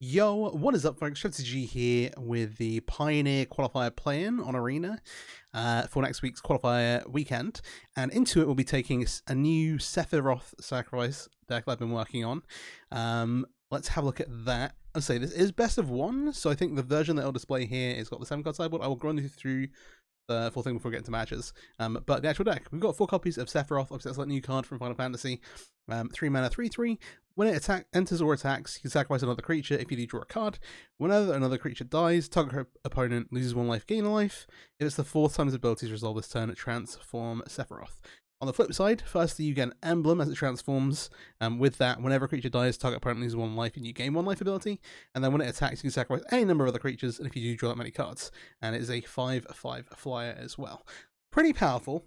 Yo, what is up, folks? Strategy here with the Pioneer Qualifier Play-In on Arena for next week's qualifier weekend. And into it, we'll be taking a new Sephiroth sacrifice deck that I've been working on. Let's have a look at that. I'll say this is best of one, so I think the version that I'll display here has got the 7-card sideboard. I will run you through the full thing before we get into matches. But the actual deck, we've got 4 copies of Sephiroth. Obviously, that's like a new card from Final Fantasy. 3 mana, 3/3. When it enters or attacks, you can sacrifice another creature. If you do, draw a card. Whenever another creature dies, target opponent loses 1 life, gain a life. If it's the 4th time its abilities resolve this turn, transform Sephiroth. On the flip side, firstly, you get an emblem as it transforms. With that, whenever a creature dies, target opponent loses 1 life and you gain 1 life ability. And then when it attacks, you can sacrifice any number of other creatures, and if you do, draw that many cards. And it is a 5/5 flyer as well. Pretty powerful.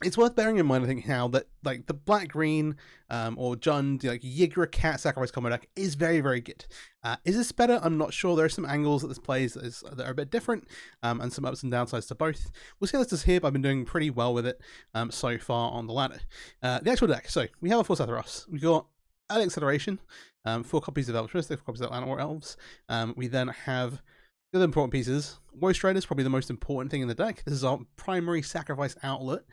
It's worth bearing in mind, I think, how that like the black-green or Jund, like Yigra Cat sacrifice combo deck is very, very good. Is this better? I'm not sure. There are some angles that this plays that are a bit different, and some ups and downsides to both. We'll see how this does here, but I've been doing pretty well with it so far on the ladder. The actual deck. So we have a 4 Sephiroths. We've got Early Acceleration, 4 copies of Electricity, 4 copies of Atlanta or Elves. We then have the other important pieces. Ghost Rider is probably the most important thing in the deck. This is our primary sacrifice outlet.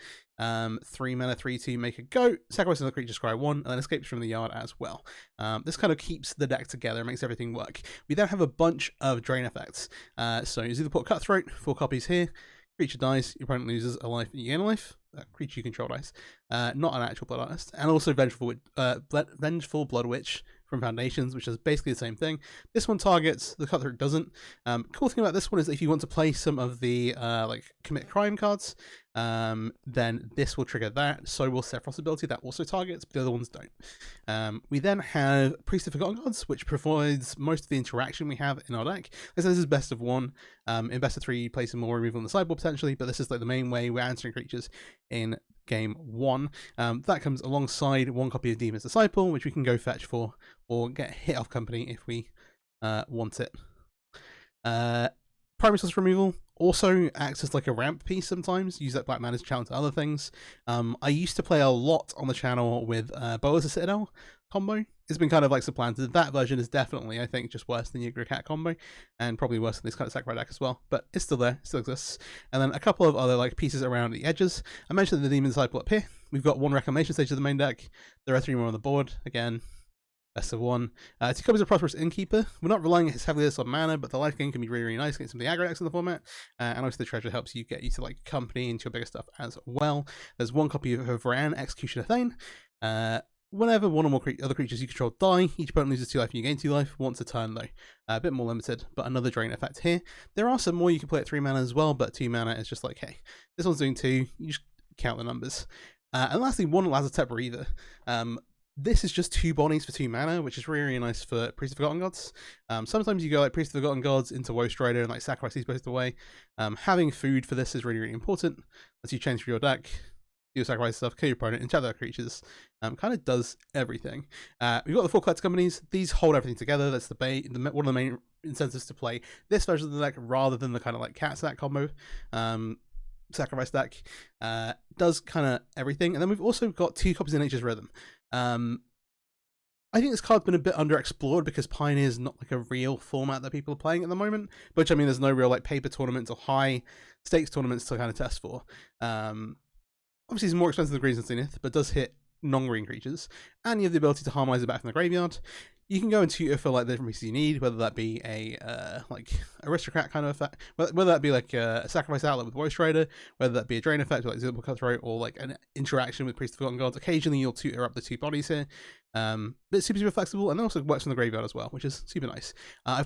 3 mana, 3/2, make a goat, sacrifice another creature, scry 1, and then escapes from the yard as well. This kind of keeps the deck together, makes everything work. We then have a bunch of drain effects. So you either put Cutthroat, 4 copies here, creature dies, your opponent loses a life and you gain a life. Creature you control dies. Not an actual Blood Artist. And also Vengeful Blood Witch from Foundations, which is basically the same thing. This one targets, the Cutthroat doesn't. Cool thing about this one is if you want to play some of the like Commit Crime cards, then this will trigger that. So will Sephiroth's ability, that also targets, but the other ones don't. We then have Priest of Forgotten Gods, which provides most of the interaction we have in our deck. This is best of 1. In best of 3, you play some more removal on the sideboard potentially, but this is like the main way we're answering creatures in game 1. That comes alongside 1 copy of Demon's Disciple, which we can go fetch for, or get hit off company if we want it. Primary source removal also acts as like a ramp piece sometimes. Use that black mana to challenge other things. I used to play a lot on the channel with Bolas of Citadel combo. It's been kind of like supplanted. That version is definitely, I think, just worse than Yigra Cat combo, and probably worse than this kind of sacrifice deck as well, but it's still there, it still exists. And then a couple of other like pieces around the edges. I mentioned the Demon Disciple up here. We've got 1 Reclamation stage of the main deck. There are 3 more on the board. Again, best of 1. 2 copies of Prosperous Innkeeper. We're not relying as heavily on mana, but the life gain can be really, really nice against some of the aggro decks in the format. And obviously the treasure helps you get you to like company into your bigger stuff as well. There's 1 copy of Varan, Executioner Thane. Whenever 1 or more other creatures you control die, each opponent loses 2 life and you gain 2 life once a turn though. A bit more limited, but another drain effect here. There are some more you can play at 3 mana as well, but 2 mana is just like, hey, this one's doing 2, you just count the numbers. And lastly, 1 Lazartep Breather. This is just 2 bodies for 2 mana, which is really, really nice for Priest of Forgotten Gods. Sometimes you go like Priest of Forgotten Gods into Ghost Rider and like sacrifice these both away. Having food for this is really, really important. As you change through your deck, you sacrifice stuff, kill your opponent, and other creatures. Kind of does everything. We've got the 4 collector companies. These hold everything together. That's one of the main incentives to play this version of the deck rather than the kind of like cat stack combo. Sacrifice deck does kind of everything. And then we've also got 2 copies of Nature's Rhythm. I think this card's been a bit underexplored because Pioneer is not like a real format that people are playing at the moment, which I mean there's no real like paper tournaments or high stakes tournaments to kind of test for. Obviously it's more expensive than Greens and Zenith, but does hit non-green creatures, and you have the ability to harmonize it back from the graveyard. You can go and tutor for like the different pieces you need, whether that be a like Aristocrat kind of effect, whether that be like a sacrifice outlet with Ghost Rider, whether that be a drain effect like Zilbul Cutthroat, or like an interaction with Priest of Forgotten Gods. Occasionally you'll tutor up the 2 bodies here. But it's super flexible, and also works from the graveyard as well, which is super nice. I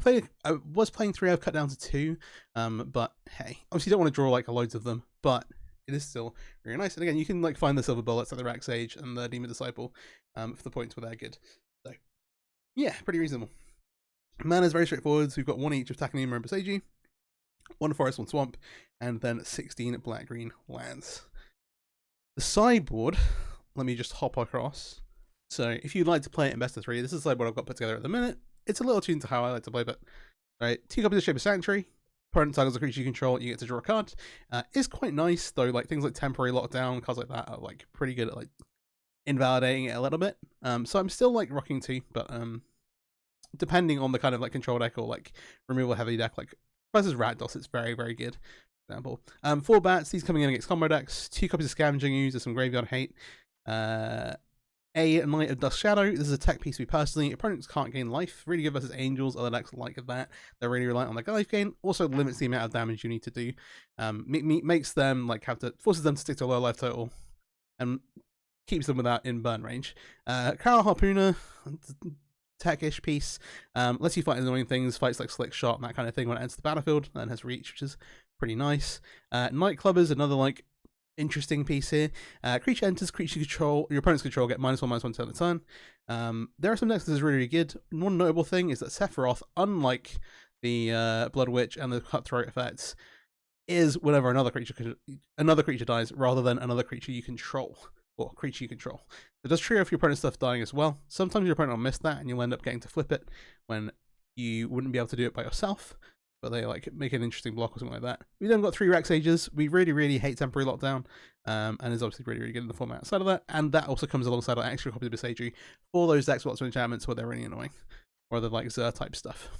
was playing 3, I've cut down to 2, but hey, obviously you don't want to draw like loads of them, but it is still really nice. And again, you can like find the silver bullets at the Rack Sage and the Demon Disciple for the points where they're good. So yeah, pretty reasonable. Mana is very straightforward. So we've got 1 each of Takanima and Boseiji, 1 forest, 1 swamp, and then 16 black-green lands. The sideboard, let me just hop across. So if you'd like to play it in best of 3, this is the sideboard I've got put together at the minute. It's a little tuned to how I like to play, but right, 2 copies of Shape of Sanctuary. Opponent targets a creature you control, you get to draw a card. Is quite nice though, like things like temporary lockdown, cards like that are like pretty good at like invalidating it a little bit. So I'm still like rocking 2, but depending on the kind of like control deck or like removal heavy deck, like versus Rakdos, it's very, very good. For example, 4 bats, these coming in against combo decks, 2 copies of Scavenging Ooze, there's some Graveyard Hate. A Knight of Dusk Shadow, this is a tech piece we personally, opponents can't gain life, really good versus Angels, other decks like that, they're really reliant on their life gain, also limits the amount of damage you need to do, makes them like forces them to stick to a low life total, and keeps them without in burn range. Carol Harpooner, tech-ish piece, lets you fight annoying things, fights like Slick Shot and that kind of thing when it enters the battlefield, and has reach, which is pretty nice. Nightclubbers, another like interesting piece here. Creature enters, creature control, your opponent's control get -1/-1 turn the turn. There are some decks that is really, really good. One notable thing is that Sephiroth, unlike the Blood Witch and the Cutthroat effects, is whenever another creature dies rather than another creature you control. Or creature you control. It does trigger if your opponent's stuff dying as well. Sometimes your opponent will miss that and you'll end up getting to flip it when you wouldn't be able to do it by yourself. But they like make an interesting block or something like that. We then got 3 Rex Ages. We really, really hate Temporary Lockdown. And is obviously really, really good in the format outside of that. And that also comes alongside an extra copy of Besage for those decks with enchantments where they're really annoying. Or the like Xur type stuff.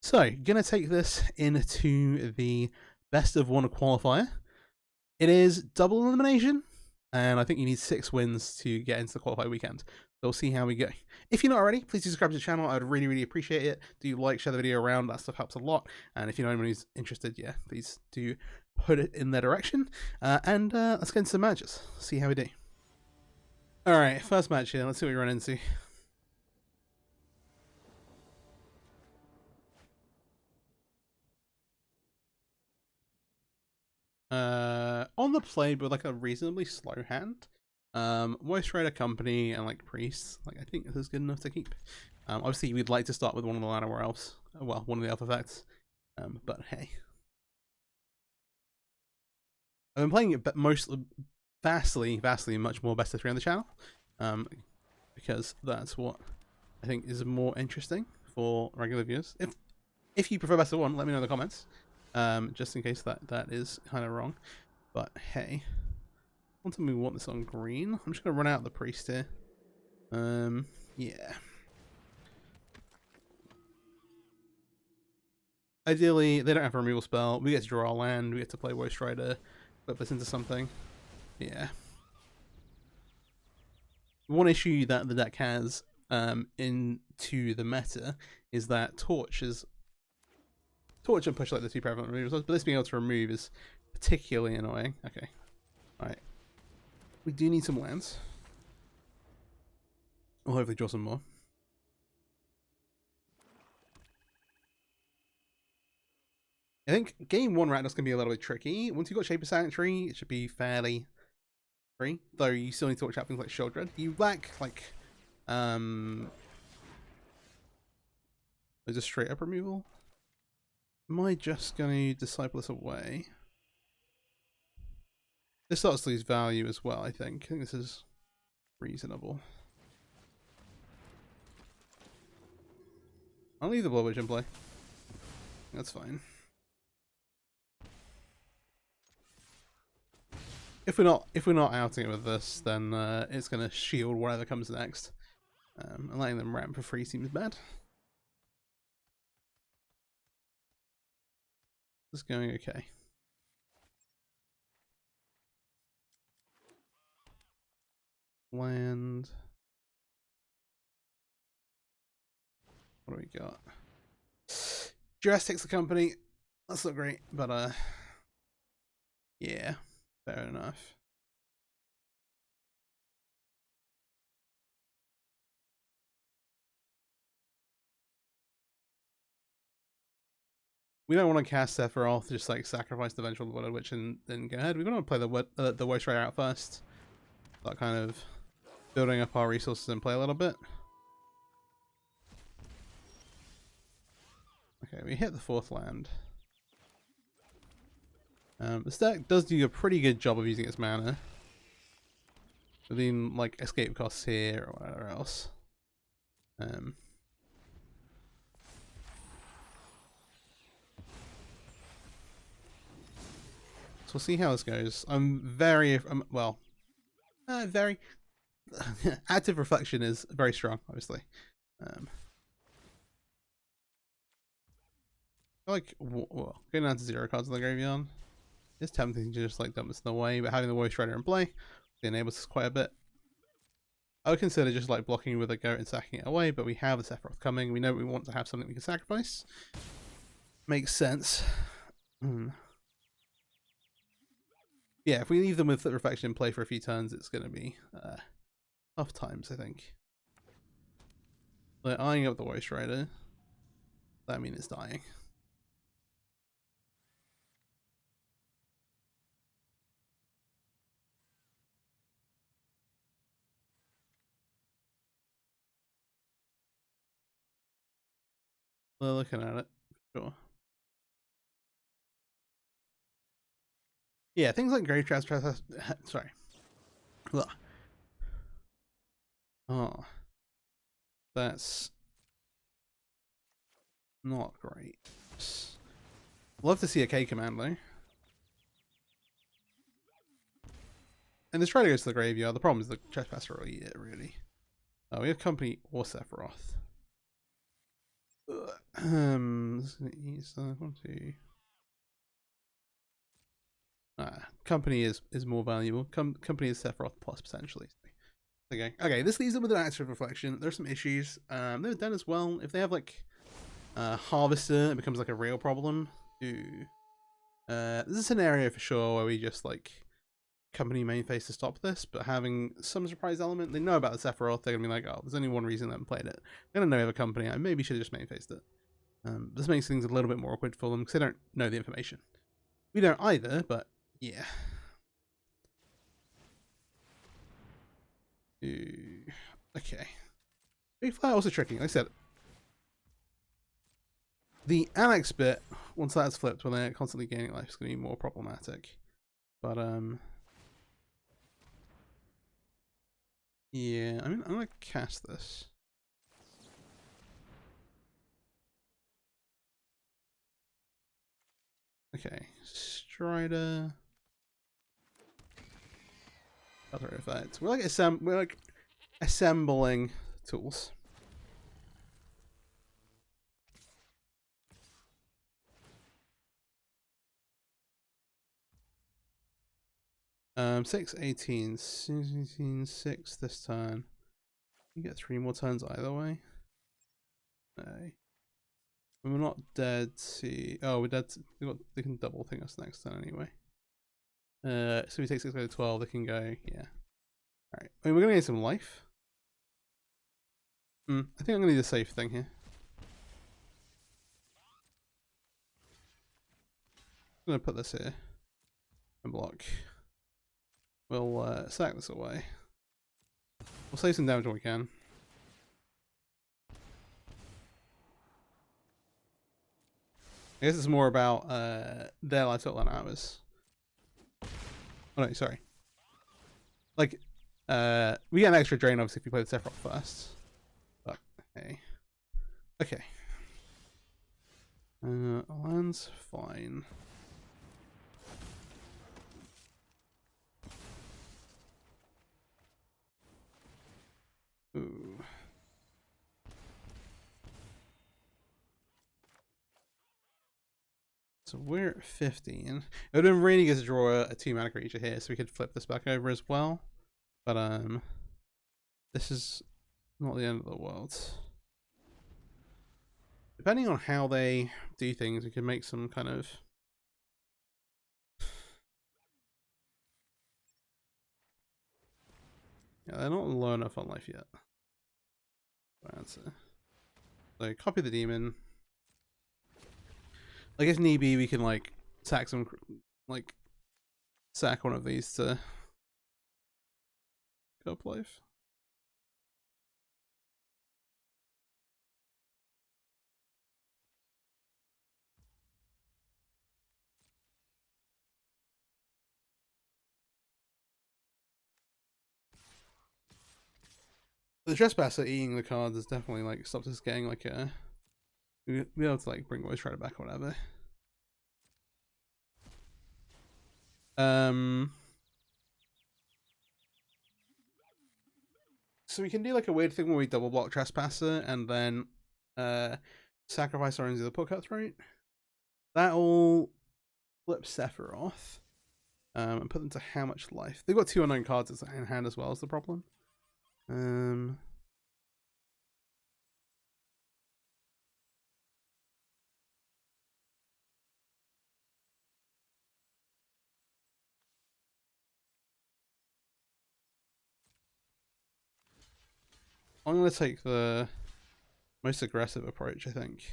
So, gonna take this into the best of 1 qualifier. It is double elimination. And I think you need 6 wins to get into the qualified weekend. So we'll see how we go. If you're not already, please do subscribe to the channel. I would really, really appreciate it. Do like, share the video around. That stuff helps a lot. And if you know anyone who's interested, yeah, please do put it in their direction. Let's get into some matches. See how we do. All right, first match here. Let's see what we run into. On the play, but like a reasonably slow hand. Voice Rider Company and like Priests. Like I think this is good enough to keep. Obviously we'd like to start with one of the Llanowar Elves. Well, one of the Elf effects. But hey. I've been playing it vastly much more best of 3 on the channel. Because that's what I think is more interesting for regular viewers. If you prefer best of 1, let me know in the comments. Just in case that is kind of wrong. But hey, one time we want this on green. I'm just gonna run out the priest here. Yeah. Ideally, they don't have a removal spell. We get to draw our land. We get to play Voice Rider, flip this into something. Yeah. One issue that the deck has into the meta is that Torch and push like the 2 prevalent removals, but this being able to remove is particularly annoying. Okay. Alright. We do need some lands. We'll hopefully draw some more. I think game 1 Rakdos can be a little bit tricky. Once you've got Shaper Sanctuary, it should be fairly free. Though you still need to watch out things like Sheoldred. You lack like is it straight up removal? Am I just going to disciple this away? This starts to lose value as well, I think. I think this is reasonable. I'll leave the Blood Witch in play. That's fine. If we're not outing it with this, then it's going to shield whatever comes next. And letting them ramp for free seems bad. It's going okay. Land. What do we got? Dress takes the company. That's not great, but yeah, fair enough. We don't want to cast Sephiroth, just like sacrifice the Vengeful Blood Witch and then go ahead. We want to play the Voice Rider out first. That kind of building up our resources and play a little bit. Okay, we hit the 4th land. This deck does do a pretty good job of using its mana. Within like escape costs here or whatever else. So we'll see how this goes. I'm very active reflection is very strong, obviously. Like, well, getting down to 0 cards in the graveyard. It's tempting to just like dump this in the way, but having the Voice Rider in play enables us quite a bit. I would consider just like blocking with a goat and sacking it away, but we have the Sephiroth coming. We know we want to have something we can sacrifice. Makes sense. Yeah, if we leave them with Reflection in play for a few turns, it's going to be tough times, I think. Like, eyeing up the Voice Rider. That means it's dying. We're looking at it. Sure. Yeah, things like Grave Trespass. Sorry. Ugh. Oh. That's not great. Love to see a K command though. And this try to go to the graveyard. The problem is the Trespasser will eat it, really. Oh, we have Company or Sephiroth. This is going to eat stuff. 1, 2. Company is more valuable. Company is Sephiroth plus potentially. Okay, this leaves them with an active reflection. There's some issues. They're done as well. If they have like Harvester, it becomes like a real problem. There's a scenario for sure where we just like Company main phase to stop this, but having some surprise element. They know about the Sephiroth. They're gonna be like, oh, there's only one reason they haven't played it. They're gonna know we have a Company. I maybe should have just main phased it. This makes things a little bit more awkward for them because they don't know the information. We don't either, but yeah. Okay. Big Fire also tricky. Like I said, the Annex bit, once that's flipped, when they're constantly gaining life, is going to be more problematic. But yeah, I'm gonna cast this. Okay, Strider. Other effects. We're like assembling tools. Um, 6, 18, 17, 6 this turn. You get 3 more turns either way. Okay. We're not dead. See, oh, we're dead. They can double thing us next turn anyway. So we take 6 go to 12. They can go, yeah. All right. I mean, we're gonna get some life. I think I'm gonna need a safe thing here. I'm gonna put this here and block. We'll sack this away. We'll save some damage when we can. I guess it's more about their life total and ours. Oh no, sorry. Like, we get an extra drain obviously if we play the Sephiroth first. But, okay. Okay. Land's fine. Ooh. So we're at 15. It would have been really good to draw a 2-mana creature here so we could flip this back over as well. But this is not the end of the world. Depending on how they do things, we can make some kind of yeah, they're not low enough on life yet. Answer. So copy the demon. I guess need be we can like sack some like sack one of these to go up life. The Trespasser eating the cards has definitely like stopped us getting like a we'll be able to like bring Voice Rider back or whatever. So we can do like a weird thing where we double block Trespasser and then sacrifice our own to the Pull Cutthroat. That'll flip Sephiroth. And put them to how much life? They've got 2 unknown cards in hand as well, is the problem. I'm going to take the most aggressive approach, I think.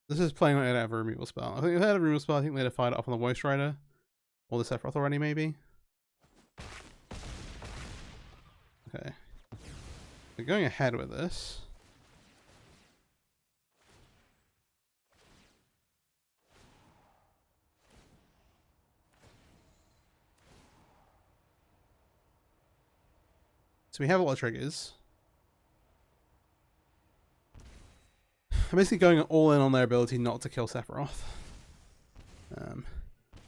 This is playing like they'd have a removal spell. I think if they had a removal spell, I think they'd have fired it up on the Voice Rider. Or the Sephiroth already, maybe? Okay. We're going ahead with this. So we have a lot of triggers. I'm basically going all in on their ability not to kill Sephiroth.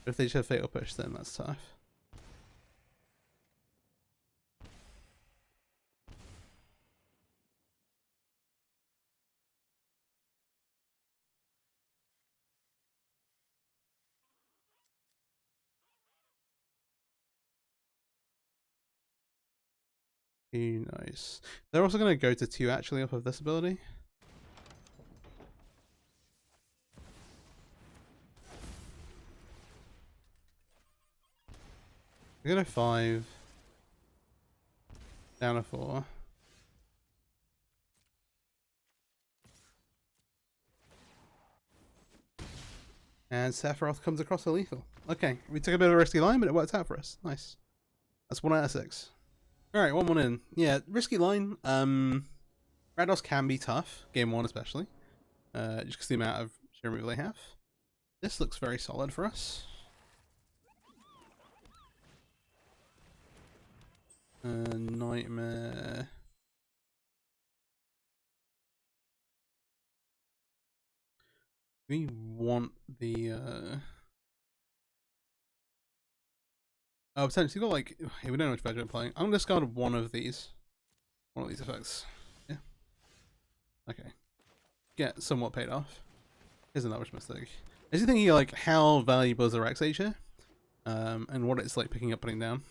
If they just have Fatal Push, then that's tough. Nice. They're also going to go to 2 actually off of this ability. We're going to 5. Down to 4. And Sephiroth comes across a lethal. Okay, we took a bit of a risky line, but it worked out for us. Nice. That's 1 out of 6. Alright, 1-1 in. Yeah, risky line. Rados can be tough, game 1 especially. Just because the amount of sheer removal they have. This looks very solid for us. Nightmare. We want the oh, potentially got like, hey, we don't know which version I'm playing. I'm gonna discard one of these effects. Yeah. Okay. Get somewhat paid off. Isn't that much mistake? Is he thinking like how valuable is the Rex Age here? And what it's like picking up, putting down.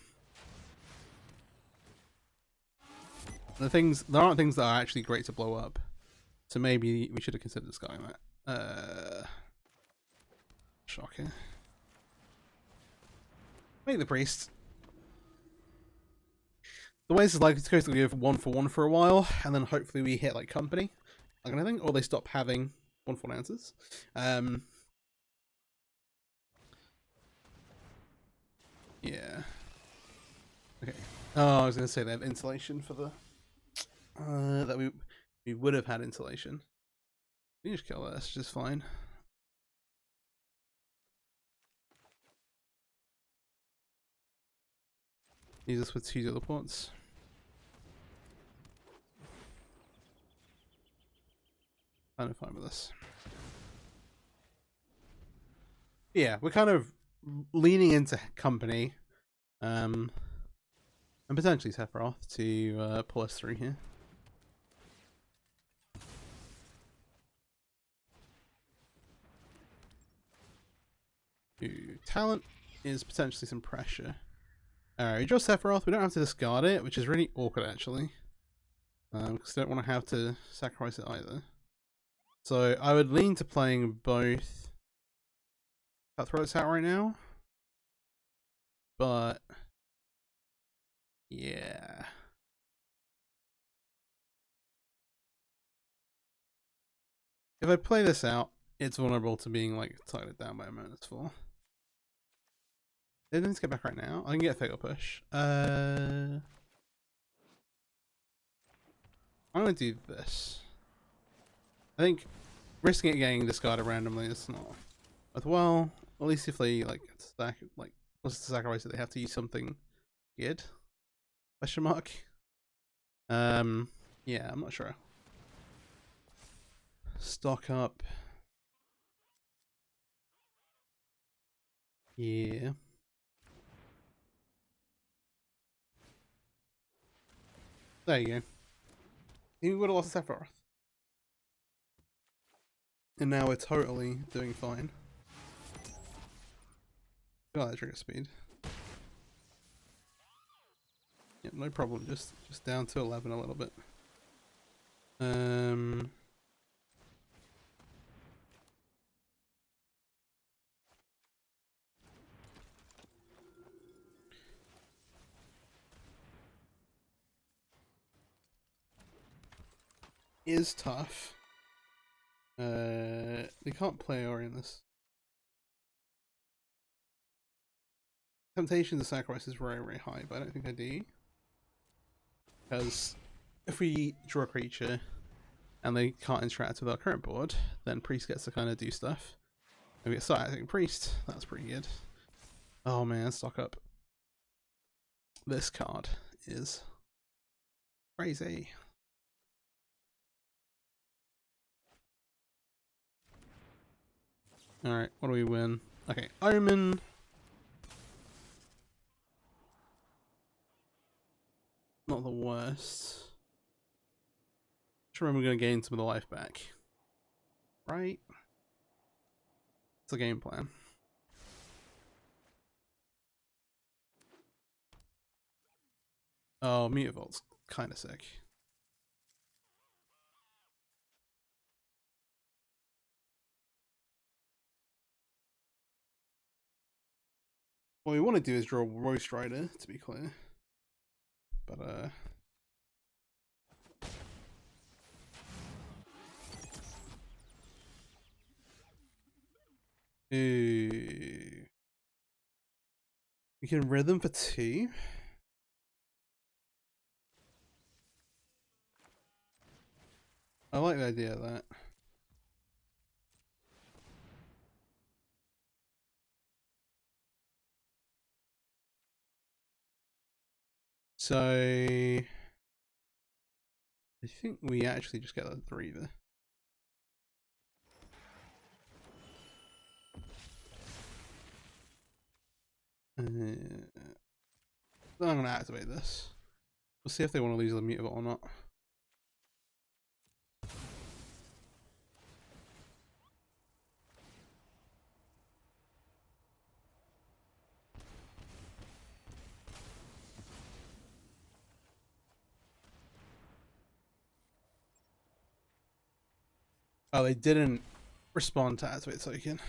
There aren't things that are actually great to blow up. So maybe we should have considered discarding that. Shocker. Make the priest. The way this is likely to go is we have 1 for 1 for a while, and then hopefully we hit like company, that kind of thing, or they stop having 1/4 answers. Yeah. Okay. Oh, I was gonna say they have insulation for the that we would have had insulation. We just kill this, just fine. Use this with 2 teleports. Kind of fine with this. Yeah, we're kind of leaning into company, and potentially Sephiroth to pull us through here. Ooh, talent is potentially some pressure. Alright, we draw Sephiroth. We don't have to discard it, which is really awkward actually, because I don't want to have to sacrifice it either. So I would lean to playing both Cutthroats out right now, but yeah. If I play this out, it's vulnerable to being like targeted down by a Mona's Fall. It needs to get back right now. I can get a Fatal Push. I'm gonna do this. I think risking it getting discarded randomly is not worthwhile. At least if they like stack, like what's the sacrifice that they have to use something good? Question mark. Yeah, I'm not sure. Stock up. Yeah. There you go. He would have lost Sephiroth. And now we're totally doing fine. Got that trigger speed. Yep, no problem. Just down to 11 a little bit. Is tough. They can't play Ori in this. Temptation to sacrifice is very, very high, but I don't think I do. Because if we draw a creature and they can't interact with our current board, then Priest gets to kind of do stuff. And we get started acting Priest, that's pretty good. Oh man, stock up. This card is crazy. Alright, what do we win? Okay, Omen. Not the worst. Just remember we're going to gain some of the life back. Right? It's a game plan. Oh, Mutavolt's kind of sick. What we want to do is draw Roast Rider, to be clear. But, ooh. We can Rhythm for 2. I like the idea of that. So I think we actually just get that 3 there. I'm gonna activate this. We'll see if they want to lose the Mutable or not. Oh, they didn't respond to activate token.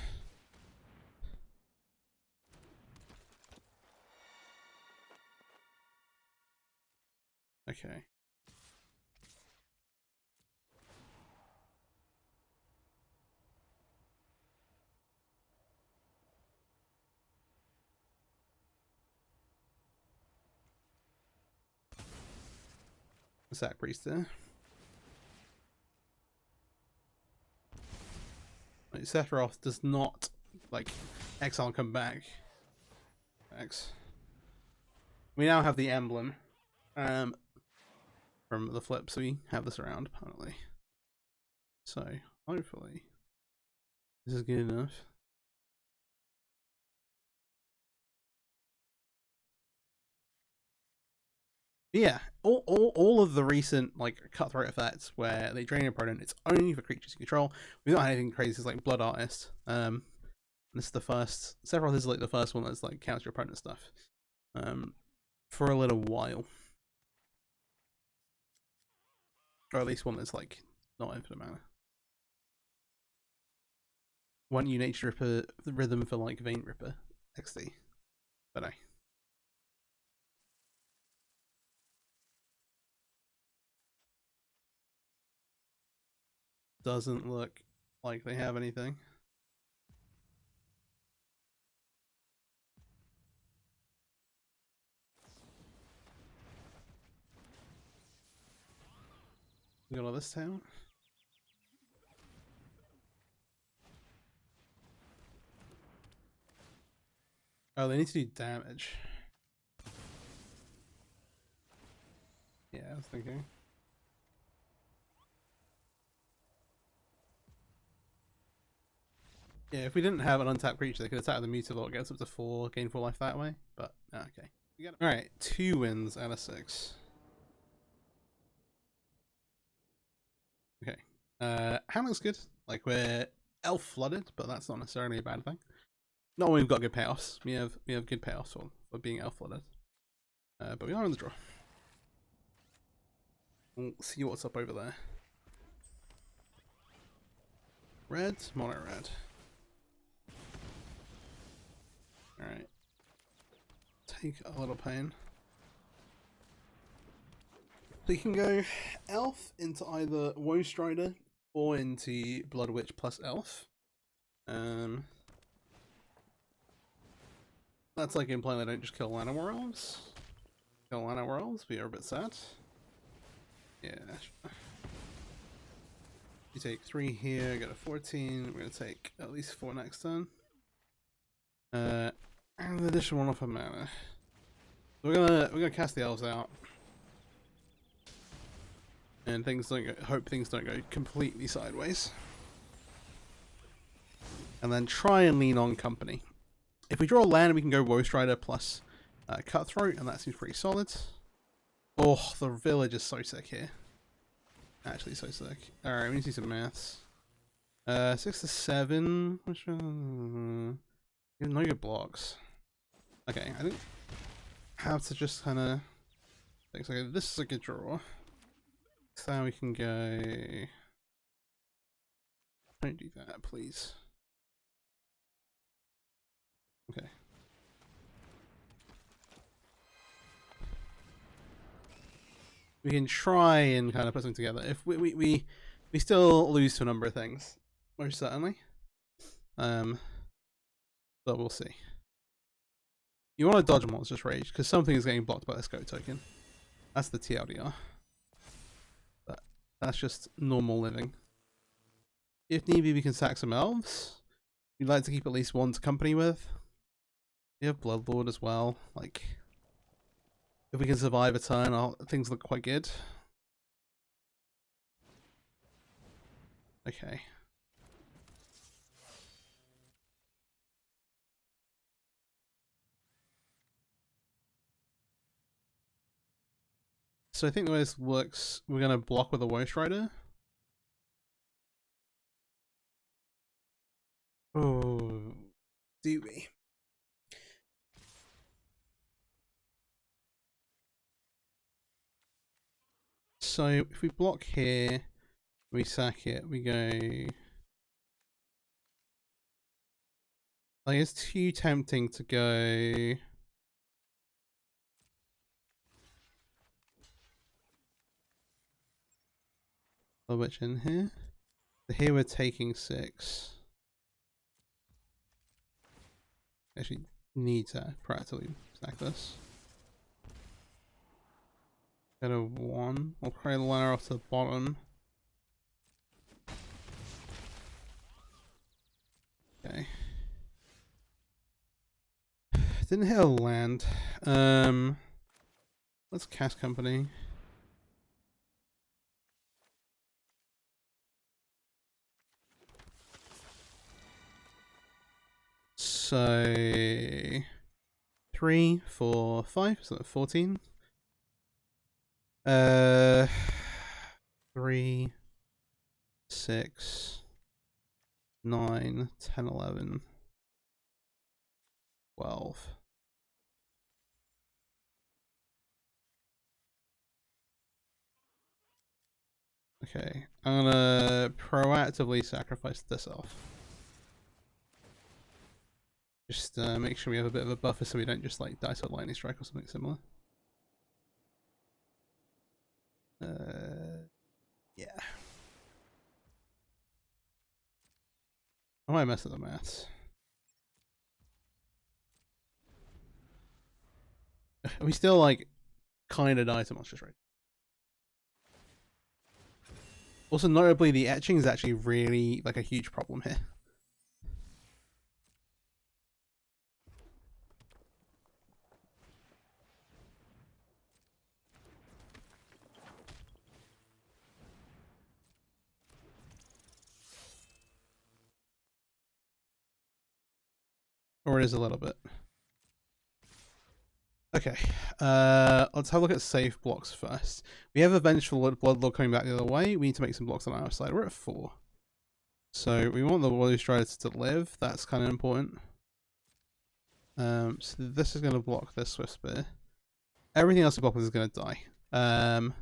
Okay. Sack Priest there. Like, Sephiroth does not like exile and come back. X. We now have the emblem from the flip, so we have this around permanently. So hopefully this is good enough. Yeah, all of the recent like cutthroat effects where they drain your opponent, it's only for creatures you control. We've not had anything crazy like Blood Artist. This is the first. Sephiroth is like the first one that's like counter your opponent stuff. For a little while, or at least one that's like not infinite mana. Want you Nature Ripper Rhythm for like Vein Ripper XD, but no. Doesn't look like they have anything. We got all this town. Oh, they need to do damage. Yeah, I was thinking. Yeah, if we didn't have an untapped creature, they could attack the Mutavault, gets up to 4, gain 4 life that way. But okay. Alright, 2 wins out of 6. Hammer's good. Like, we're elf flooded, but that's not necessarily a bad thing. Not when we've got good payoffs. We have good payoffs for being elf flooded. But we are in the draw. We'll see what's up over there. Red, mono red. Alright. Take a little pain. So you can go elf into either Woe Strider or into Blood Witch plus elf. That's like implying they don't just kill Llanowar elves. Kill Llanowar elves, we are a bit sad. Yeah. You take 3 here, go to 14. We're gonna take at least 4 next turn. And the additional one off of mana. So we're gonna cast the elves out. And hope things don't go completely sideways. And then try and lean on company. If we draw a land, we can go Woe Strider plus Cutthroat, and that seems pretty solid. Oh, the village is so sick here. Actually, so sick. Alright, we need to do some maths. 6 to 7. Which one? You have no good blocks. Okay, I think I have to just kind of. Okay, this is a good draw. So we can go. Don't do that, please. Okay. We can try and kind of put something together. If we still lose to a number of things, most certainly. But we'll see. You want to dodge Monstrous Rage because something is getting blocked by the Scope token. That's the TLDR. But that's just normal living. If need be, we can sack some elves. We'd like to keep at least one to company with. We have Bloodlord as well. Like, if we can survive a turn, things look quite good. Okay. So I think the way this works, we're going to block with a Woe Strider. Oh, do we? So if we block here, we sack it, we go. Like, it's too tempting to go. A witch in here. So here we're taking 6. Actually, need to practically sack this. Go to 1. We'll carry the ladder off to the bottom. Okay. Didn't hit a land. Let's cast company. So 3, 4, 5, so 14. 3, 6, 9, 10, 11, 12. Okay, I'm gonna proactively sacrifice this off. Just make sure we have a bit of a buffer so we don't just like die to a lightning strike or something similar. Yeah. I might mess with the maths. We still like kind of die to Monstrous Rage. Also, notably, the etching is actually really like a huge problem here. Or it is a little bit. Okay, let's have a look at safe blocks first. We have a vengeful bloodlord coming back the other way. We need to make some blocks on our side. We're at 4. So we want the Warrior Striders to live. That's kind of important. So this is going to block this Swift Spear. Everything else we block is going to die. And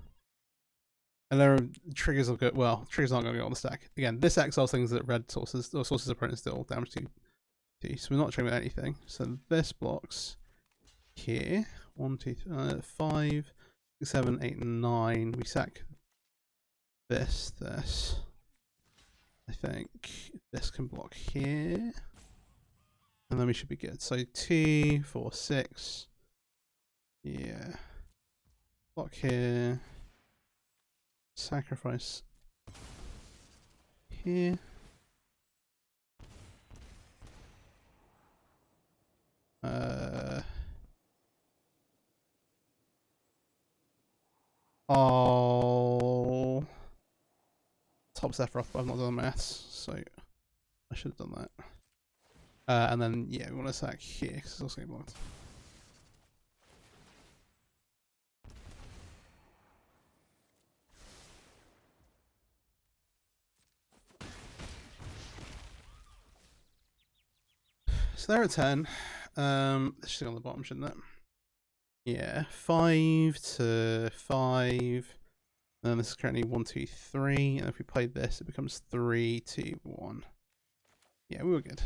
there are triggers will go. Well, triggers aren't going to go on the stack. Again, this exiles things that red sources or sources opponents deal damage to. So we're not triggering anything. So this blocks here. 1, 2, 3, 5, 6, 7, 8, 9. We sack this. I think this can block here. And then we should be good. So 2, 4, 6. Yeah. Block here. Sacrifice here. Oh. Top Sephiroth, but I've not done maths, so I should have done that. And then, yeah, we want to sack here, because it's also getting blocked. So they're at 10. This should go on the bottom, shouldn't it? Yeah, 5 to 5. And then this is currently 1, 2, 3. And if we play this, it becomes 3, 2, 1. Yeah, we were good.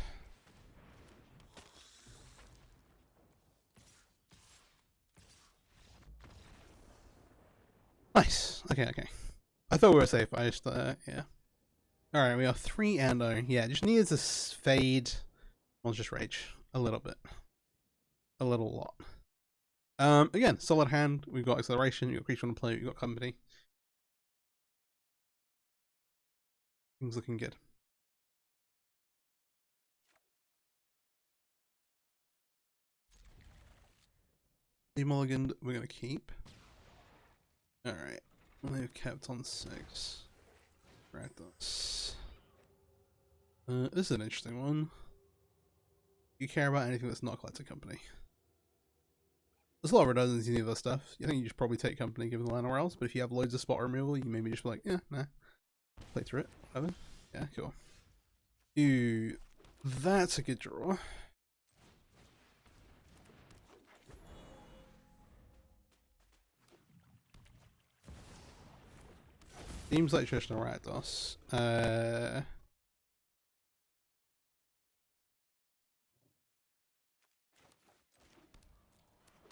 Nice. Okay. I thought we were safe. I just, yeah. Alright, we are 3 endo. Yeah, just needs to fade. Well, just rage. A little bit. A little lot. Again, solid hand. We've got acceleration, you've got creature on the play, you've got company. Things looking good. Mulligan, we're going to keep. Alright. We've kept on 6. Red dots. This is an interesting one. You care about anything that's not collected company. There's a lot of redundancy in the other stuff. I think you just probably take company given the line or else, but if you have loads of spot removal, you maybe just be like, yeah, nah. Play through it. Whatever. Yeah, cool. Ooh, that's a good draw. Seems like traditional Rakdos.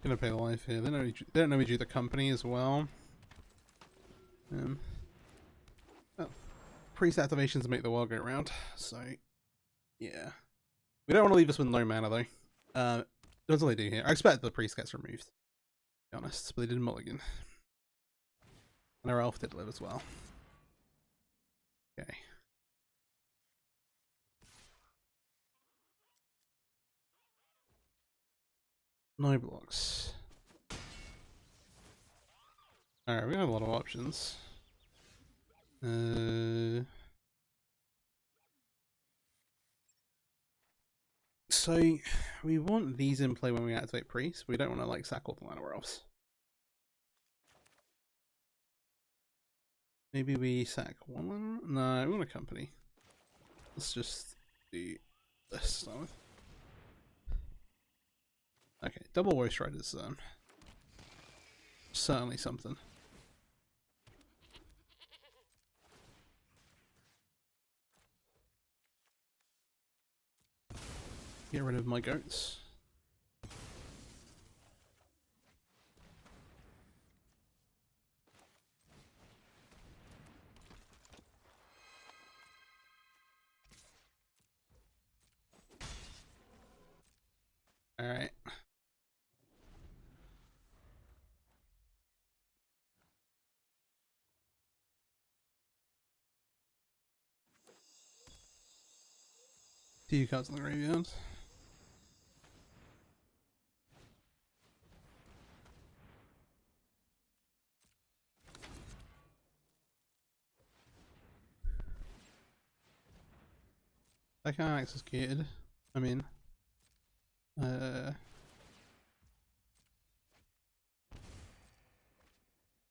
Gonna pay the life here. They don't know we do the company as well. Oh, priest activations make the world go round. So, yeah, we don't want to leave us with no mana though. That's all they do here. I expect the priest gets removed. To be honest, but they did mulligan, and our elf did live as well. Okay. No blocks. Alright, we have a lot of options. So we want these in play when we activate priests. We don't want to like sack all the mana elves. Maybe we sack one. No, we want a company. Let's just do this to start with. Okay, double Voice Ride is certainly something. Get rid of my goats. Alright. Few cards in the graveyard. I can't access gated. I mean,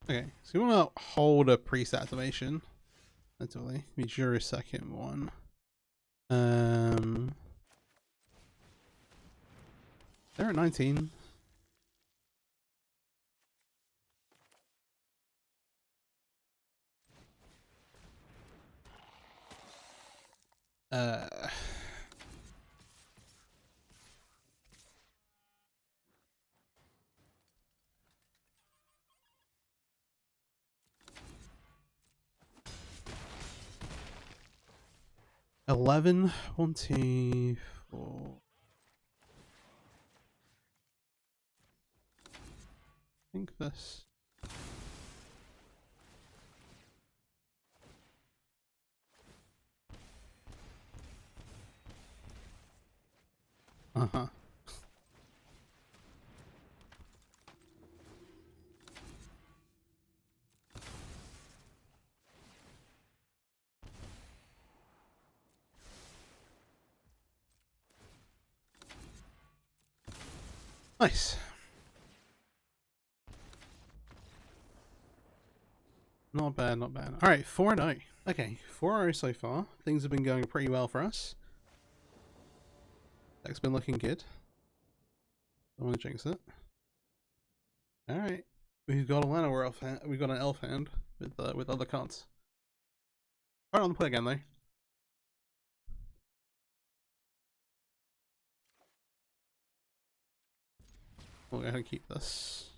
Okay, so you want to hold a preset activation. Literally, be your second one. They're at 19. Uh. 11, 1, 2, 4. I think this. Uh-huh. Nice. Not bad, not bad. Alright, 4-0. Okay, 4-0 so far. Things have been going pretty well for us. Deck's been looking good. Don't want to jinx it. Alright. We've got a Llanowar elf hand. We've got an elf hand with other cards. Alright, on the play again though. We'll go ahead and keep this.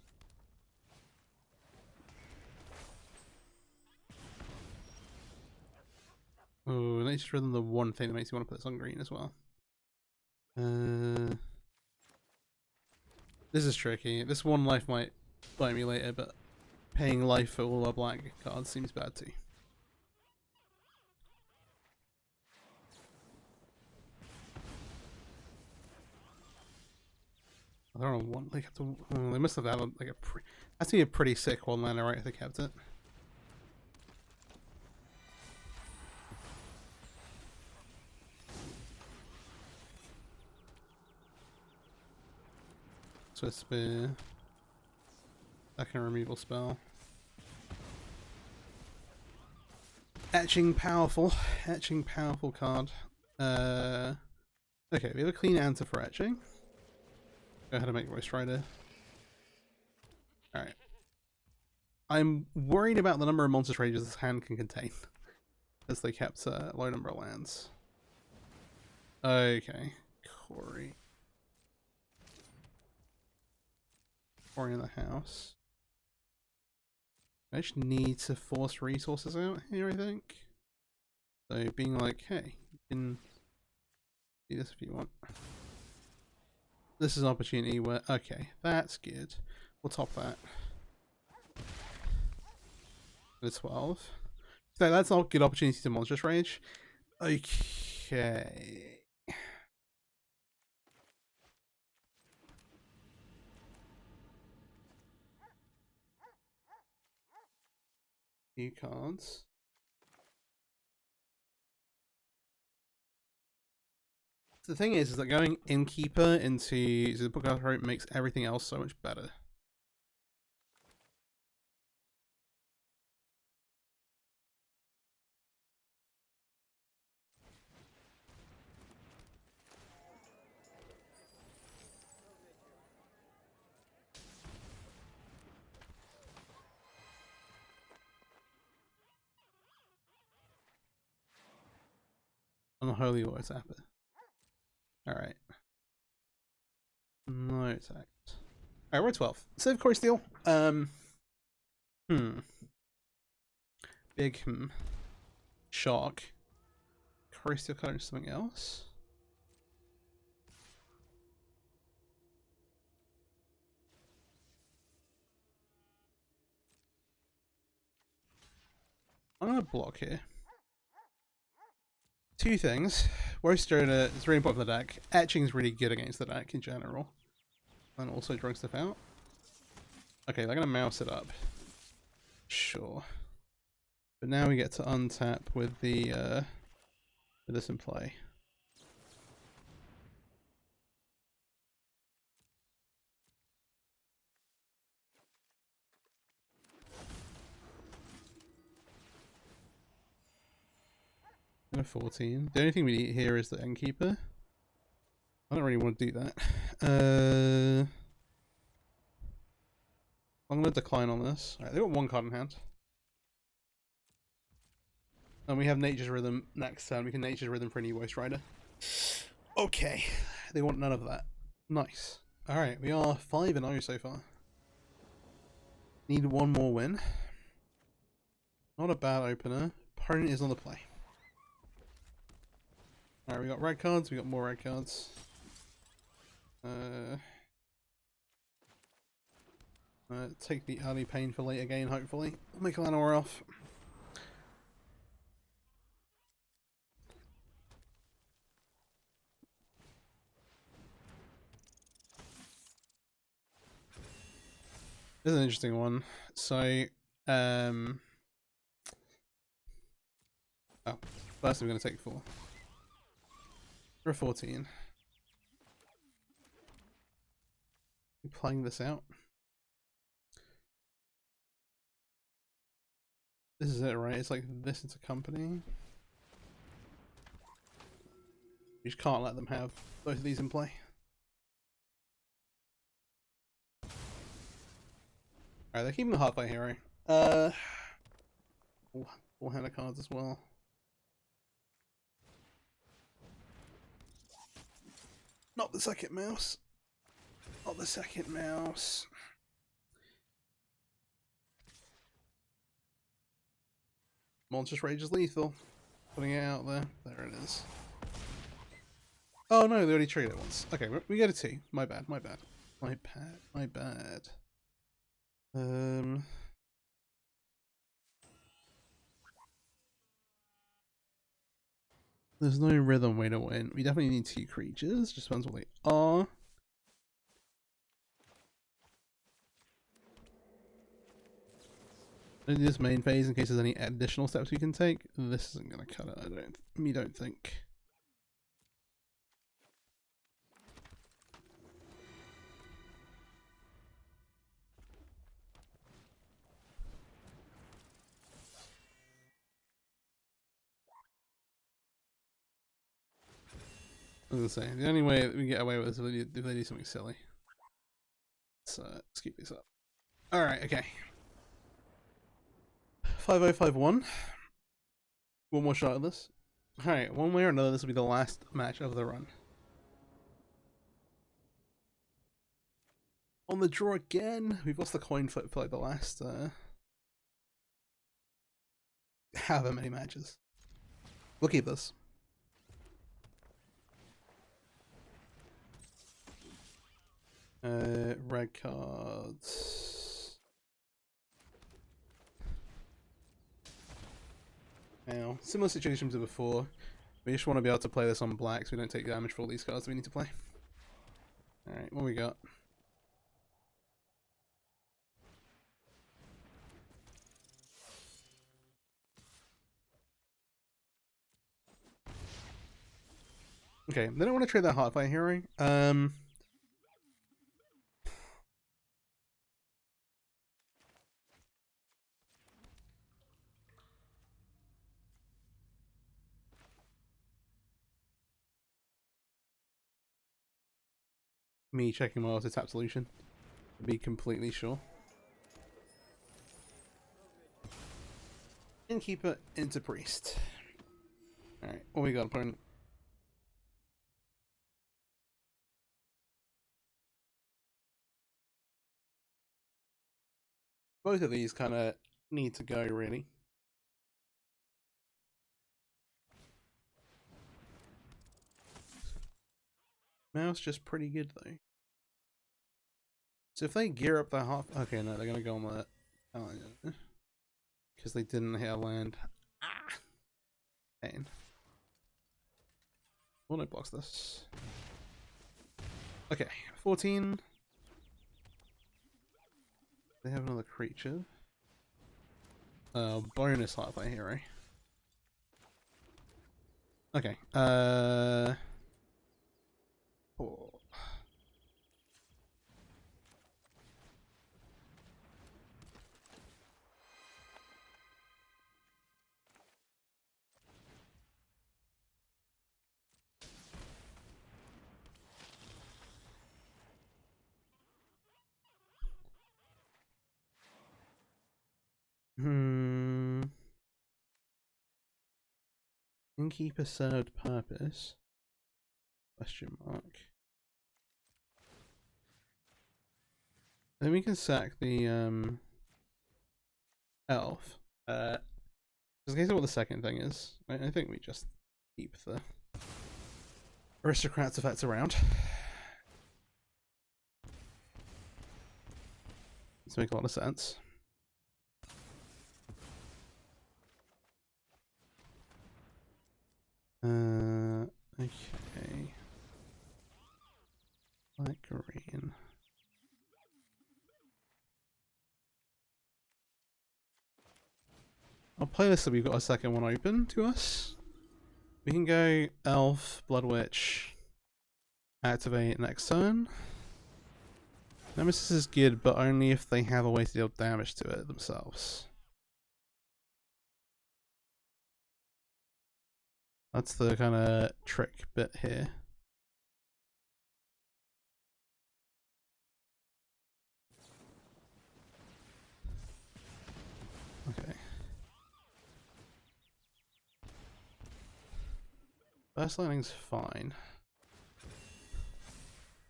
Oh, Nature's Rhythm, the one thing that makes you want to put this on green as well. This is tricky. This one life might bite me later, but paying life for all our black cards seems bad too. I don't know what they kept. They must have had like a. That's a pretty sick one liner, right? If they kept it. Swift Spear. Second removal spell. Etching powerful. Etching powerful card. Okay, we have a clean answer for etching. Go ahead and make Royce Rider. Alright. I'm worried about the number of monster rages this hand can contain. As they kept a low number of lands. Okay. Corey. Corey in the house. I just need to force resources out here, I think. So being like, hey, you can do this if you want. This is an opportunity where, okay, that's good. We'll top that. The 12. So that's not a good opportunity to Monstrous Rage. Okay. Few cards. The thing is that going Innkeeper into the Book of Hope makes everything else so much better. Unholy War Zapper. Alright. No attack. Alright, we're at 12. Save Core Steel. Big shock. Core Steel card into something else. I'm gonna block here. Two things. Roaster is really important for the deck. Etching is really good against the deck in general. And also drawing stuff out. Okay, they're gonna mouse it up. Sure. But now we get to untap with the with this in play. And a 14. The only thing we need here is the Innkeeper. I don't really want to do that. I'm going to decline on this. Alright, they've got one card in hand. And we have Nature's Rhythm next turn. We can Nature's Rhythm for a new Ghost Rider. Okay. They want none of that. Nice. Alright, we are 5-0 so far. Need one more win. Not a bad opener. Opponent is on the play. Alright, we got red cards. We got more red cards. Take the early pain for late again, hopefully. We'll make Llanowar off. This is an interesting one. So, oh, first we're going to take 4. For a 14. You playing this out? This is it, right? It's like this into company. You just can't let them have both of these in play. Alright, they're keeping the Heartfire Hero. Full hand of cards as well. Not the second mouse. Not the second mouse. Monstrous Rage is lethal. Putting it out there. There it is. Oh no, they already triggered it once. Okay, we get a 2. My bad, my bad. My bad, my bad. There's no rhythm way to win. We definitely need 2 creatures. Just depends what they are. In this main phase, in case there's any additional steps we can take, this isn't gonna cut it. I don't think. As I say, the only way that we can get away with this is if they do something silly. So let's keep this up. Alright, okay. 5051. One more shot at this. Alright, one way or another, this will be the last match of the run. On the draw again. We've lost the coin flip for like the last however many matches. We'll keep this. Red cards. Now, similar situation to before. We just want to be able to play this on black so we don't take damage for all these cards that we need to play. Alright, what we got? Okay, they don't want to trade that Heartfire Hero. Me checking my auto tap solution to be completely sure. Innkeeper into Priest. Alright, what we got, opponent? Both of these kind of need to go, really. Mouse just pretty good, though. So if they gear up their half... Okay, no, they're going to go on that. Because they didn't hit a land. Ah! Pain. Well, no blocks this. Okay, 14. They have another creature. Bonus Heartfire Hero. Okay, oh. Innkeeper served purpose? Question mark. Then we can sack the elf. Just in case of what the second thing is. I think we just keep the Aristocrats effects around. This makes a lot of sense. Okay. Light green. I'll play this so we've got a second one open to us. We can go Elf, Blood Witch, activate next turn. Nemesis is good, but only if they have a way to deal damage to it themselves. That's the kind of trick bit here. Okay. First lightning's fine.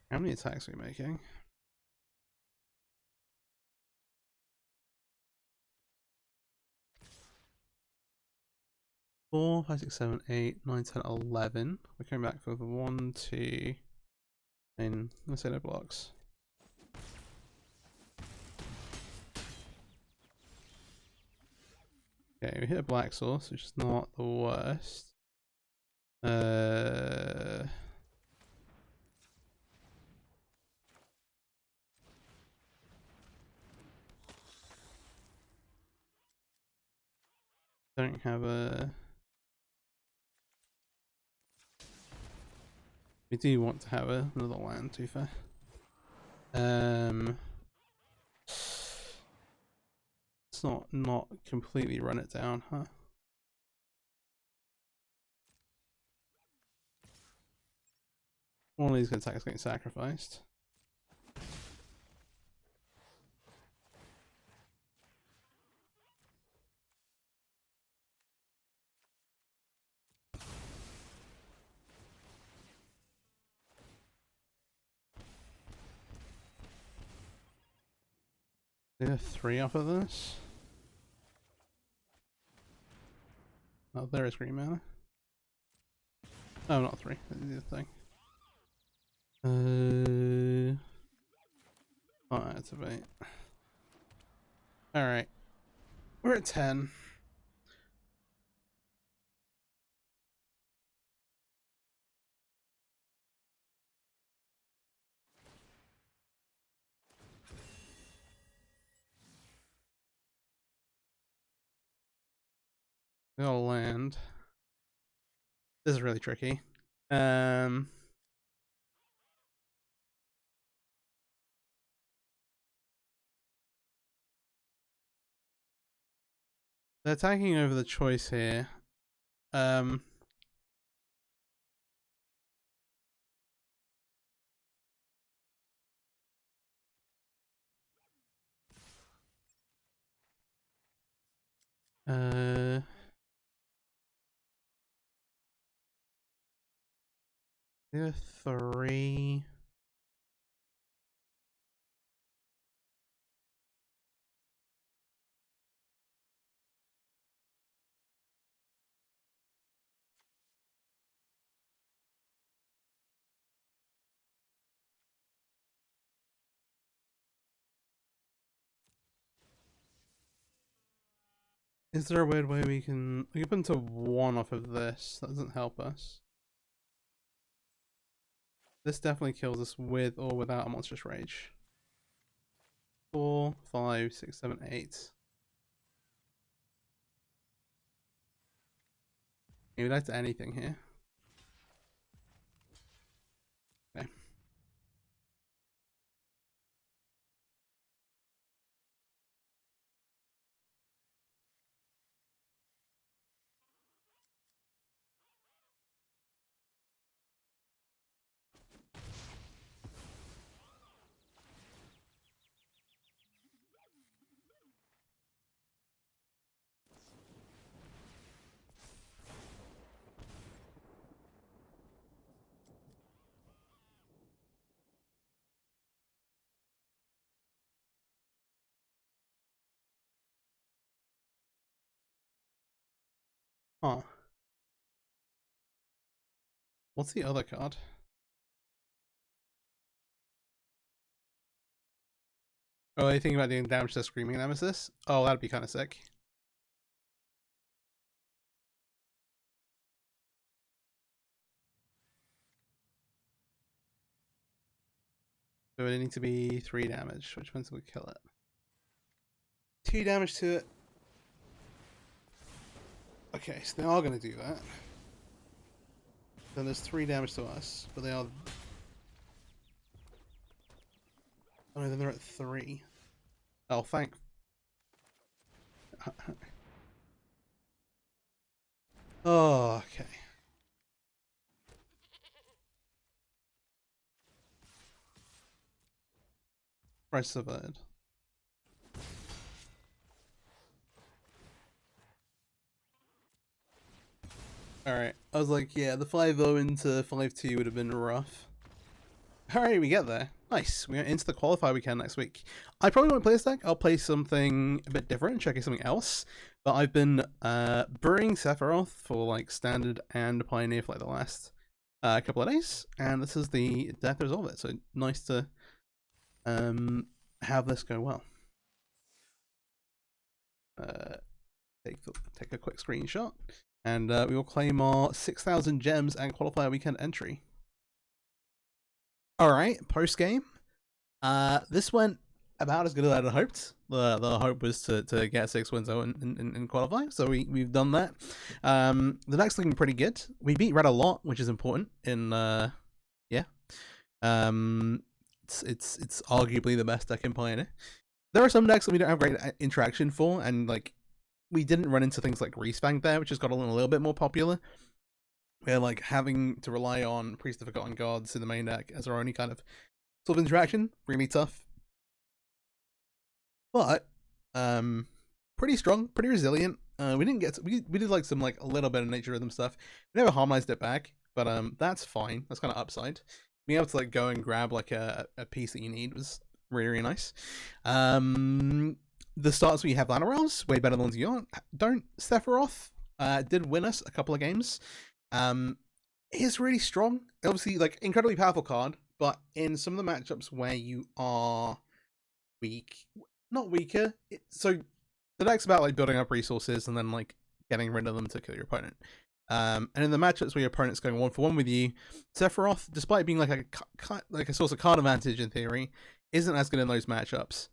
How many attacks are we making? 4, 5, 6, 7, 8, 9, 10, 11. We're coming back for the 1, 2, and let's say no blocks. Okay, we hit a black source, which is not the worst. Don't have a... We do want to have another land, to be fair. Let's not completely run it down, huh? One of these attacks getting sacrificed. There are 3 off of this. Oh, there is green mana. Oh, not 3. That's the other thing. I'll activate. Alright. We're at 10. We gotta land. This is really tricky. They're attacking over the choice here. There are 3. Is there a weird way we can put into 1 off of this? That doesn't help us. This definitely kills us with or without a monstrous rage. 4, 5, 6, 7, 8. Maybe that's anything here. Okay. Huh. What's the other card? Oh, are you thinking about doing damage to Screaming Nemesis? Oh, that'd be kind of sick. So it need to be 3 damage. Which ones would kill it? 2 damage to it. Okay, so they are going to do that. Then there's 3 damage to us, but they are... Oh no, then they're at 3. Oh, thank... Oh, okay. Price survived. Alright, I was like, yeah, the 5-0 into 5-2 would have been rough. Alright, we get there. Nice, we're into the qualifier weekend next week. I probably won't play this deck, I'll play something a bit different, checking something else. But I've been brewing Sephiroth for like Standard and Pioneer for like the last couple of days. And this is the death result of it, so nice to have this go well. Take a quick screenshot. And we will claim our 6,000 gems and qualifier weekend entry. Alright, post game. This went about as good as I'd hoped. The hope was to get 6 wins and qualify, so we've done that. The deck's looking pretty good. We beat red a lot, which is important. In yeah, it's arguably the best deck in Pioneer. There are some decks that we don't have great interaction for, and like we didn't run into things like Respank there, which has got a little bit more popular. We're like having to rely on Priest of Forgotten Gods in the main deck as our only kind of sort of interaction. Really tough. But pretty strong, pretty resilient. We didn't get to, we did like some like a little bit of nature rhythm stuff. We never harmonized it back, but that's fine. That's kind of upside. Being able to like go and grab like a piece that you need was really nice. The starts we have Lana Rails, way better than the ones you don't. Sephiroth did win us a couple of games. Is really strong. Obviously, like incredibly powerful card, but in some of the matchups where you are weak, not weaker. So the deck's about like building up resources and then like getting rid of them to kill your opponent. And in the matchups where your opponent's going 1-for-1 with you, Sephiroth, despite being like a source of card advantage in theory, isn't as good in those matchups.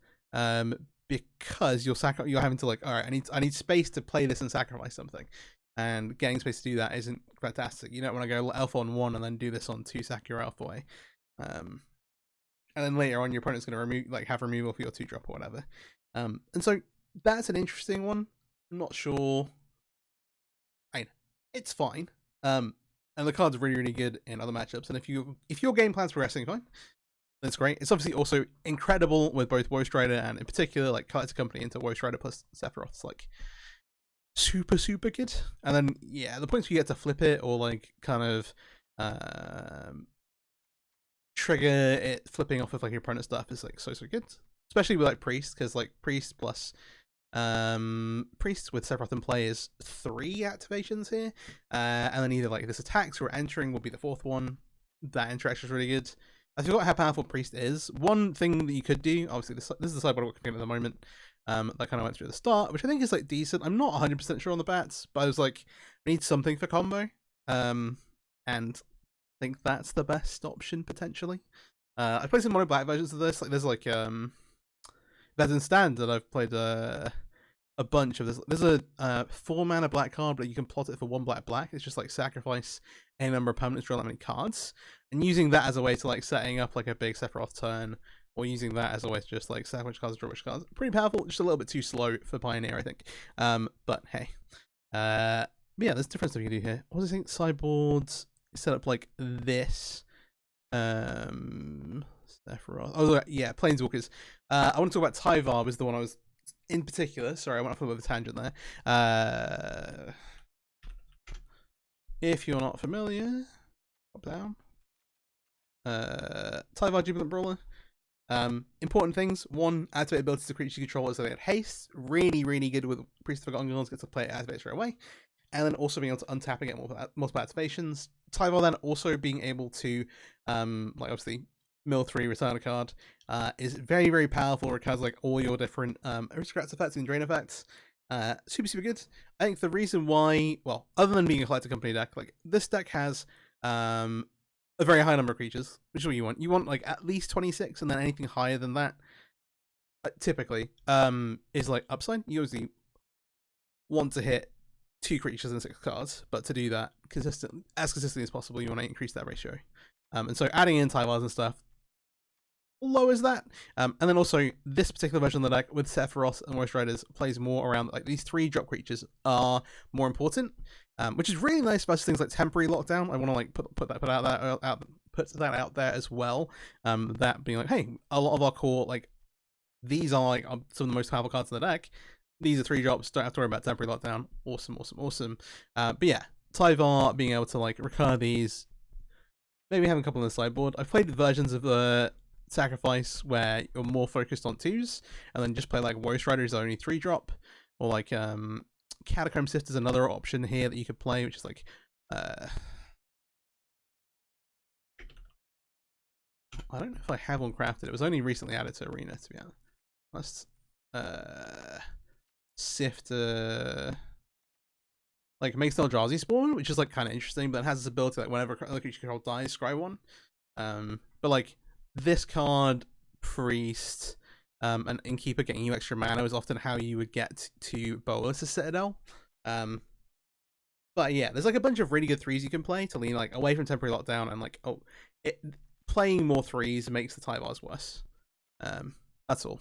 Because you're having to like, all right, I need space to play this and sacrifice something, and getting space to do that isn't fantastic. You don't want to go Alpha on 1 and then do this on 2 Sakura Alpha way. And then later on your opponent's going to have removal for your 2-drop or whatever. And so that's an interesting one. I'm not sure. It's fine. And the card's really, really good in other matchups. And if your game plan's progressing fine, that's great. It's obviously also incredible with both Woe Strider and in particular like Collector Company into Woe Strider plus Sephiroth. It's like super, super good. And then yeah, the points you get to flip it or like kind of trigger it flipping off of like your opponent's stuff is like so good. Especially with like Priest, because like Priest plus Priest with Sephiroth in play is 3 activations here. And then either like this attacks or entering will be the 4th one. That interaction is really good. I forgot how powerful Priest is. One thing that you could do, obviously this is the sideboard we're looking at the moment, that kind of went through at the start, which I think is like decent. I'm not 100% sure on the bats, but I was like, I need something for combo. And I think that's the best option potentially. I played some mono black versions of this. Like there's like there's in Standard I've played a bunch of this. There's a 4-mana black card, but you can plot it for 1 black. It's just like sacrifice a number of permanents, draw that many cards, and using that as a way to like setting up like a big Sephiroth turn, or using that as a way to just like sack which cards, draw which cards. Pretty powerful, just a little bit too slow for Pioneer, I think. But hey, yeah, there's different stuff you can do here. What do you think? Sideboards set up like this. Sephiroth. Oh yeah, Planeswalkers. I want to talk about Tyvar was the one I was in particular. Sorry, I went off a bit of a tangent there. If you're not familiar, drop down. Tyvar Jubilant Brawler. Important things. 1, activate abilities to creatures you control so they get haste. Really, really good with Priest of Forgotten Gods, gets to play it activate straight away. and then also being able to untap and get multiple activations. Tyvar then also being able to, like obviously, mill 3, return a card, is very, very powerful. Recovers like all your different Aristocrats effects and drain effects. Super, super good. I think the reason why, well, other than being a collector company deck, like this deck has a very high number of creatures, which is what you want. You want like at least 26, and then anything higher than that, typically, is like upside. You obviously want to hit 2 creatures and 6 cards, but to do that consistently as possible, you want to increase that ratio. And so adding in Tyvars and stuff lowers that. And then also this particular version of the deck with Sephiroth and Moist Riders plays more around like these 3-drop creatures are more important, which is really nice, especially things like temporary lockdown. I want to like put that out there as well. That being like, hey, a lot of our core, like these are like some of the most powerful cards in the deck. These are 3 drops. Don't have to worry about temporary lockdown. Awesome, awesome, awesome. But yeah, Tyvar being able to like recur these, maybe have a couple on the sideboard. I've played versions of the Sacrifice where you're more focused on 2s, and then just play like Moist Riders are only 3-drop, or like Catacomb Sift is another option here that you could play, which is like I don't know if I have one crafted. It was only recently added to Arena, to be honest. Sift like makes the Eldrazi spawn, which is like kind of interesting, but it has this ability like whenever a creature control dies, scry one. But like this card, Priest, and Innkeeper getting you extra mana is often how you would get to Bolas' Citadel. But yeah, there's like a bunch of really good 3s you can play to lean like away from temporary lockdown, and like playing more 3s makes the Tyvars worse. That's all.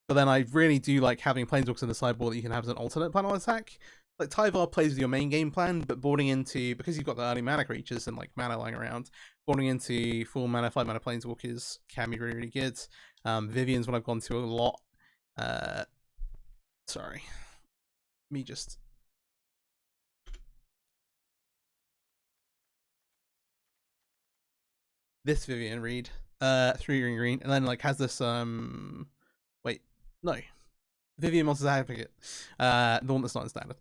But then I really do like having Planeswalkers in the sideboard that you can have as an alternate plan on attack. Like Tyvar plays with your main game plan, but boarding into, because you've got the early mana creatures and like mana lying around, boarding into 4 mana, 5 mana Planeswalkers can be really, really good. Vivian's what I've gone to a lot. Sorry. Me just... This Vivian read. 3 green, and then like has this, wait, no. Vivian Monster's Advocate, the one that's not in standard,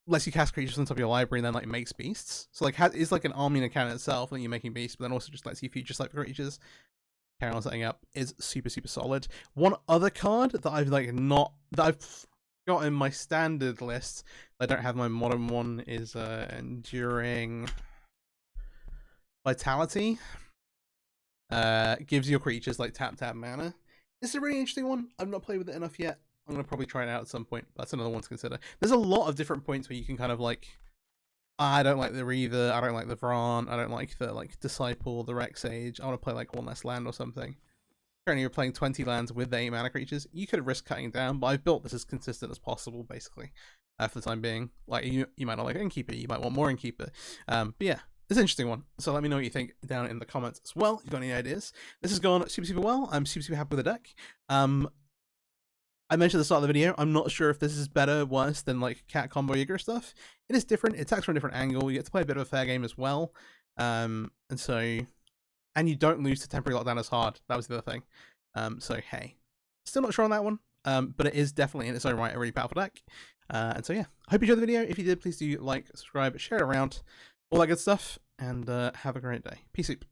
lets you cast creatures on top of your library and then like makes beasts. So like it's like an army in a cannon itself, and you're making beasts, but then also just lets you future select creatures. Carry on setting up is super, super solid. One other card that I've like I've got in my standard list, I don't have my modern one, is Enduring Vitality. Gives your creatures like tap mana. It's a really interesting one. I've not played with it enough yet. I'm going to probably try it out at some point. That's another one to consider. There's a lot of different points where you can kind of like, I don't like the Reaver, I don't like the Vran, I don't like the like Disciple, the Rex Age. I want to play like 1 less land or something. Currently you're playing 20 lands with the 8 mana creatures. You could risk cutting down, but I've built this as consistent as possible, basically, for the time being. Like you might not like Innkeeper, you might want more Innkeeper. But yeah. It's an interesting one, so let me know what you think down in the comments as well, if you've got any ideas. This has gone super, super well. I'm super, super happy with the deck. I mentioned at the start of the video, I'm not sure if this is better, worse than like Cat Combo Yigger stuff. It is different. It attacks from a different angle. You get to play a bit of a fair game as well. And you don't lose to temporary lockdown as hard. That was the other thing. So hey, still not sure on that one. But it is definitely in its own right a really powerful deck. And so yeah, I hope you enjoyed the video. If you did, please do like, subscribe, share it around, all that good stuff, and have a great day. Peace out.